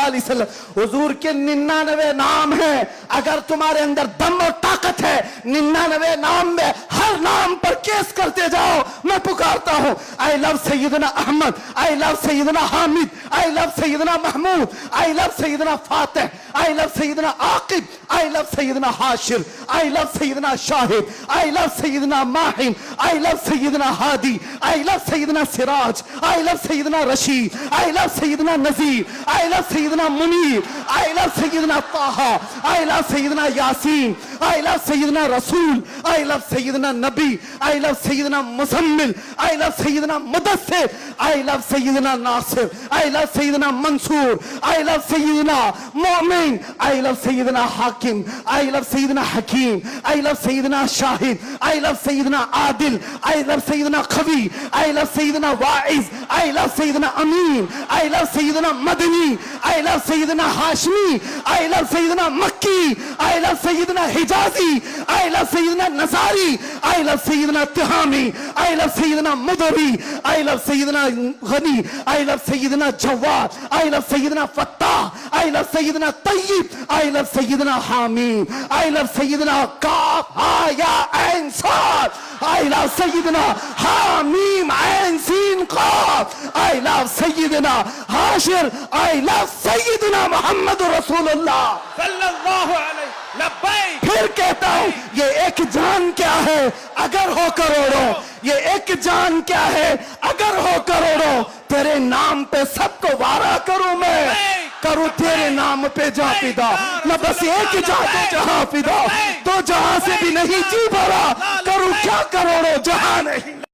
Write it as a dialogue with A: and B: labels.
A: सल्लल्लाहु अलैहि वसल्लम, हुजूर के 99 नाम हैं। अगर तुम्हारे अंदर दम और ताकत है, 99 नाम में हर नाम पर केस करते जाओ। मैं पुकारता हूं, I love Syedna Ahmad, I love Syedna Hamid, I love Syedna Mahmood, I love Syedna Fatih, I love Syedna Aqib, I love Syedna Hashir, I love Syedna Shahid, I love Syedna Mahin, I love Syedna Hadi, I love Syedna Siraj, I love Syedna Rashid, I love Syedna Nazir, I love Syedna Munir, I love Syedna Taha, I love Syedna Yaseen, I love Syedna Rasool, I love Syedna Nabi, I love Syedna Muzammil, I love Syedna Mudassir, I love Syedna Nasir, I love Syedna Mansoor, I love Syedna Momin, I love Syedna Hakim, I love Syedna Hakeem, I love Syedna Shahid, I love Syedna Adil, I love Syedna Qawi, I love Syedna Waiz, I love Syedna Amin, I love Syedna Madni, I love Syedna Hashmi, I love Syedna Makki, I love Syedna Hijazi, I love Syedna नजारी, I love Syedna Tihami, I love Syedna Mudri, I love Syedna Ghani, I love Syedna Jawad, I love Syedna Fattah, I love Syedna Tayyab, I love Syedna Hamid, I love Syedna काफ हा या ऐन साद, I love Syedna हामीम ऐन सीन काफ, I love Syedna Hashir, I love Syedna Mohammad रसूलुल्लाह
B: सल्लल्लाहु अलैहि लब्बैक।
A: फिर कहता हूं, ये एक जान क्या है अगर हो करोड़ों, ये एक जान क्या है अगर हो करोड़ों, तेरे नाम पे सबको वारा करूं मैं, करूं तेरे नाम पे जा फिदा, न बस एक जाते जहां फिदा, तो जहां से भी नहीं जी भरा, करूं क्या करोड़ों जहां नहीं।